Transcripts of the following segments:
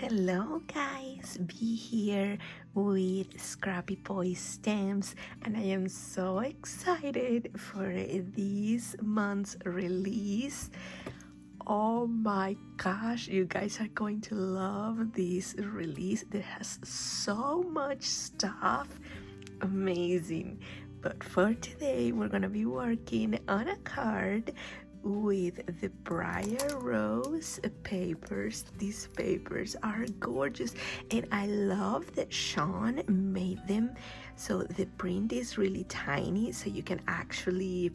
Hello guys, be here with Scrappy Boy Stamps, and I am so excited for this month's release. Oh my gosh, you guys are going to love this release. It has so much stuff. Amazing. But for today, we're gonna be working on a card with the Briar Rose papers. These papers are gorgeous, and I love that Sean made them so the print is really tiny, so you can actually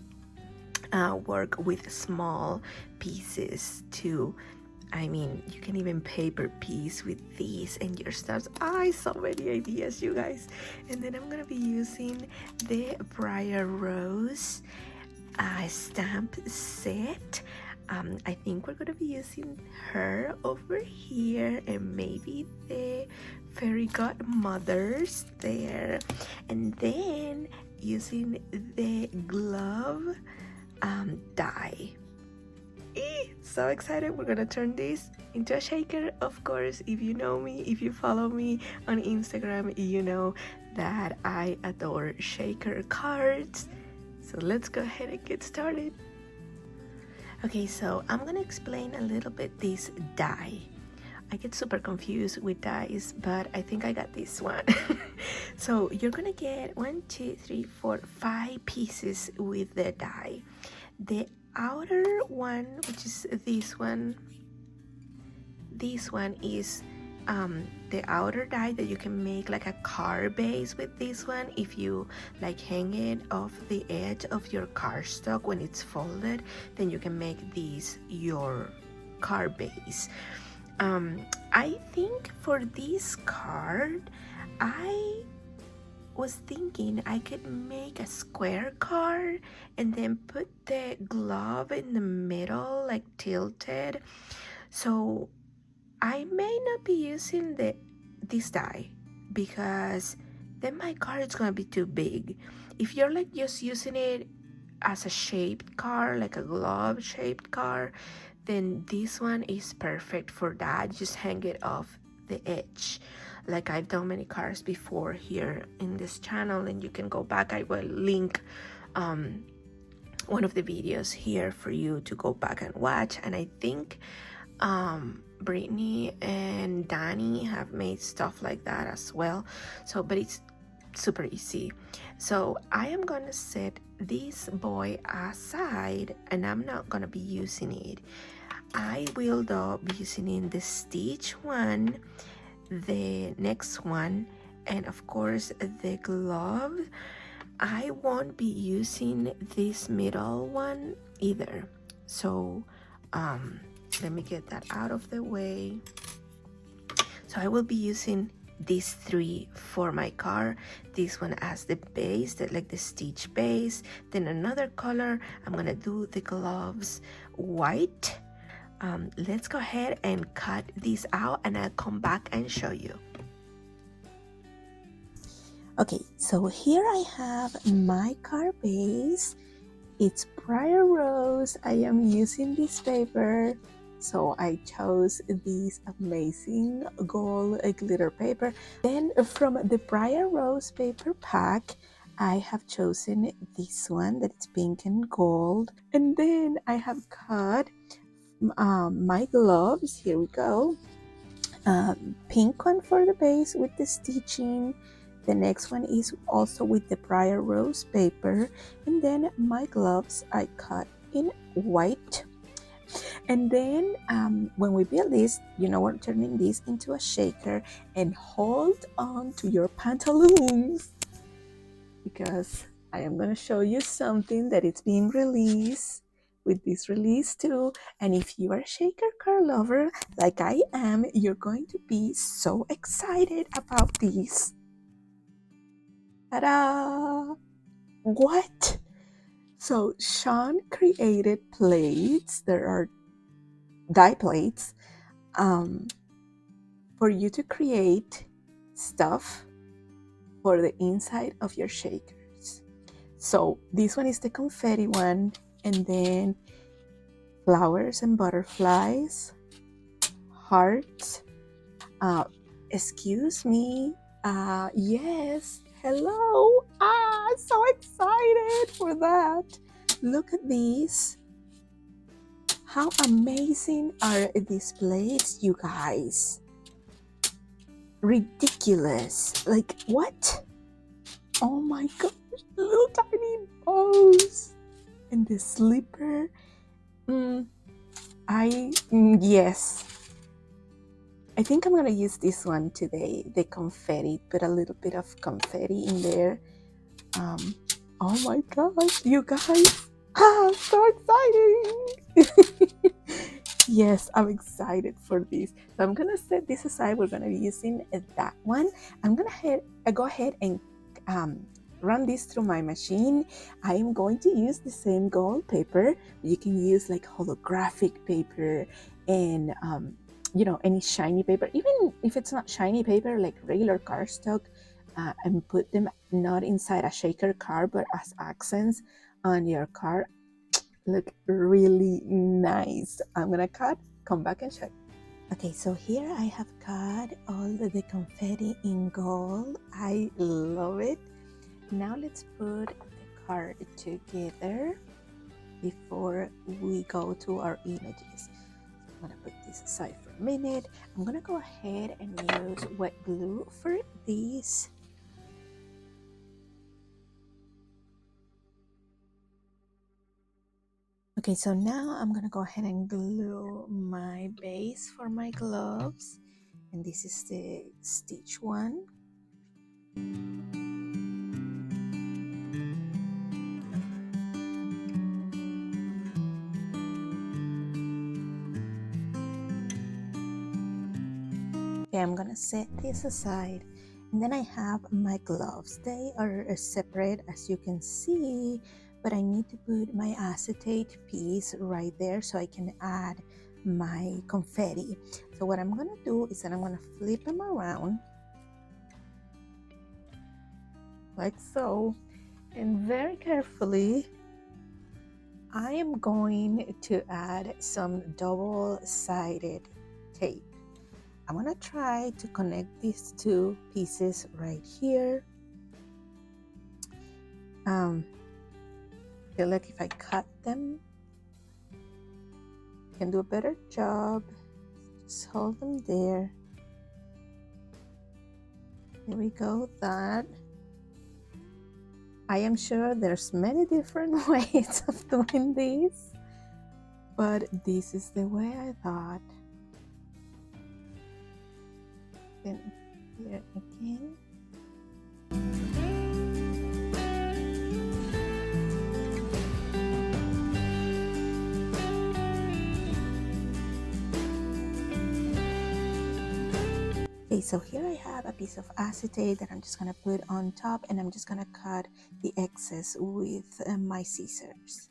work with small pieces too. I mean, you can even paper piece with these and your stars. So many ideas, you guys. And then I'm gonna be using the Briar Rose stamp set. I think we're gonna be using her over here and maybe the fairy godmothers there, and then using the glove die. So excited. We're gonna turn this into a shaker. Of course, if you know me, if you follow me on Instagram, you know that I adore shaker cards. So let's go ahead and get started. Okay, so I'm gonna explain a little bit this die. I get super confused with dies, but I think I got this one. So you're gonna get 1, 2, 3, 4, 5 pieces with the die. The outer one, which is this one is the outer die that you can make like a car base with. This one, if you like hang it off the edge of your cardstock when it's folded, then you can make this your car base. I think for this card, I was thinking I could make a square card and then put the glove in the middle, like tilted. So I may not be using this die because then my card is gonna be too big. If you're like just using it as a shaped card, like a glove shaped card, then this one is perfect for that. Just hang it off the edge, like I've done many cards before here in this channel, and you can go back. I will link one of the videos here for you to go back and watch. And I think Brittany and Danny have made stuff like that as well. So, but it's super easy. So I am gonna set this boy aside, and I'm not gonna be using it. I will though be using in the stitch one, the next one, and of course the glove. I won't be using this middle one either. So let me get that out of the way. So I will be using these 3 for my card. This one as the base, like the stitch base. Then another color, I'm gonna do the gloves white. Let's go ahead and cut this out, and I'll come back and show you. Okay, so here I have my card base. It's Briar Rose. I am using this paper, so I chose this amazing gold glitter paper. Then from the Briar Rose paper pack, I have chosen this one that is pink and gold. And then I have cut my gloves. Here we go. Pink one for the base with the stitching. The next one is also with the Briar Rose paper. And then my gloves I cut in white. And then when we build this, we're turning this into a shaker, and hold on to your pantaloons because I am going to show you something that it's being released with this release too. And if you are a shaker card lover like I am, you're going to be so excited about this. Ta-da! What? So Sean created plates. There are die plates for you to create stuff for the inside of your shakers. So this one is the confetti one, and then flowers and butterflies, hearts, Excuse me. Yes. Hello. So excited for that. Look at these. How amazing are these plates, you guys? Ridiculous. Like, what? Oh my gosh. Little tiny bows. And the slipper. Yes. I think I'm going to use this one today, the confetti. Put a little bit of confetti in there. Oh my gosh, you guys. So exciting. Yes, I'm excited for this. So I'm going to set this aside. We're going to be using that one. I'm going to go ahead and run this through my machine. I am going to use the same gold paper. You can use like holographic paper and any shiny paper, even if it's not shiny paper, like regular cardstock, and put them not inside a shaker card but as accents on your card. Look really nice. I'm gonna come back and check. Okay, so here I have cut all the confetti in gold. I love it. Now let's put the card together before we go to our images. I'm gonna put this aside for a minute. I'm gonna go ahead and use wet glue for these. Okay, so now I'm gonna go ahead and glue my base for my gloves, and this is the stitch one. Okay, I'm gonna set this aside, and then I have my gloves. They are separate, as you can see, but I need to put my acetate piece right there so I can add my confetti. So what I'm gonna do is that I'm gonna flip them around like so, and very carefully I am going to add some double-sided tape. I'm gonna try to connect these two pieces right here. Feel like if I cut them, I can do a better job. Just hold them there. There we go. That. I am sure there's many different ways of doing this, but this is the way I thought. Then here again. Okay, so here I have a piece of acetate that I'm just going to put on top, and I'm just going to cut the excess with my scissors.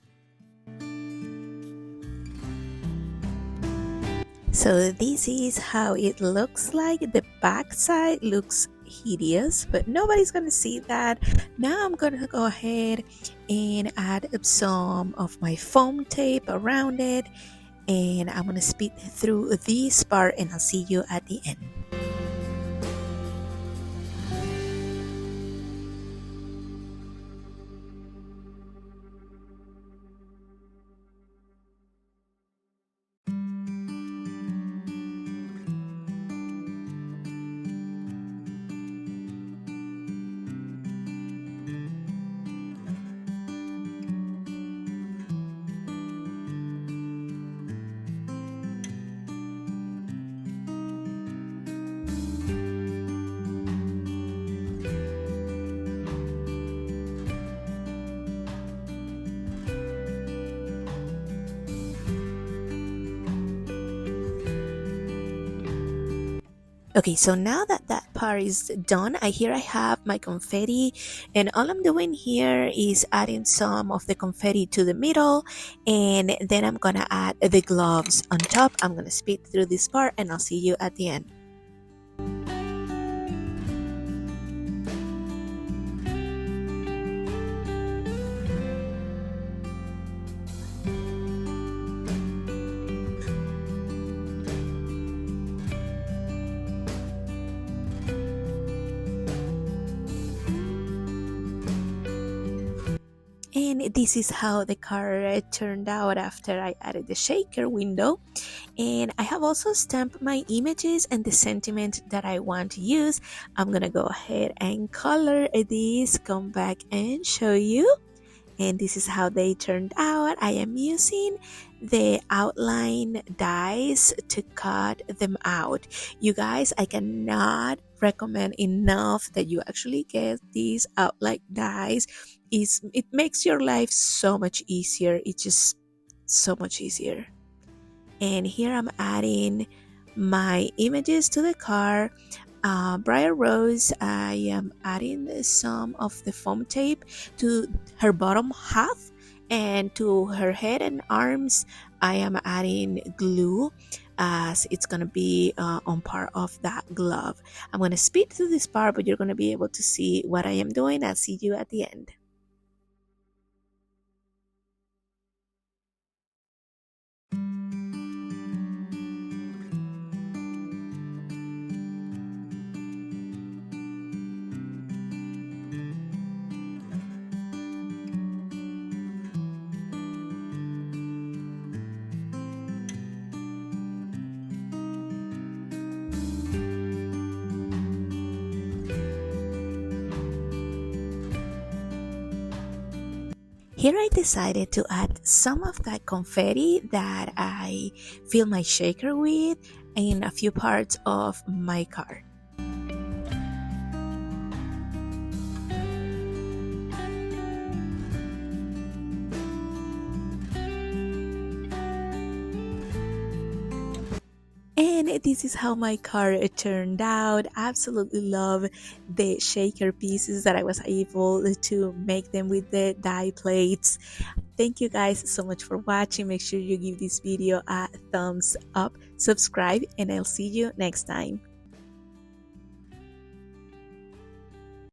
So this is how it looks like. The back side looks hideous, but nobody's going to see that. Now I'm going to go ahead and add some of my foam tape around it, and I'm going to speed through this part, and I'll see you at the end. Okay, so now that that part is done, I have my confetti, and all I'm doing here is adding some of the confetti to the middle, and then I'm gonna add the gloves on top. I'm gonna speed through this part, and I'll see you at the end. And this is how the car turned out after I added the shaker window. And I have also stamped my images and the sentiment that I want to use. I'm gonna go ahead and color these, come back and show you. And this is how they turned out. I am using the outline dies to cut them out. You guys, I cannot recommend enough that you actually get these outline dies. It makes your life so much easier. It's just so much easier. And here I'm adding my images to the car. Briar Rose, I am adding some of the foam tape to her bottom half, and to her head and arms I am adding glue, as it's gonna be on part of that glove. I'm gonna speed through this part, but you're gonna be able to see what I am doing. I'll see you at the end. Here I decided to add some of that confetti that I fill my shaker with in a few parts of my car. And this is how my car turned out. Absolutely love the shaker pieces that I was able to make them with the die plates. Thank you guys so much for watching. Make sure you give this video a thumbs up, subscribe, and I'll see you next time.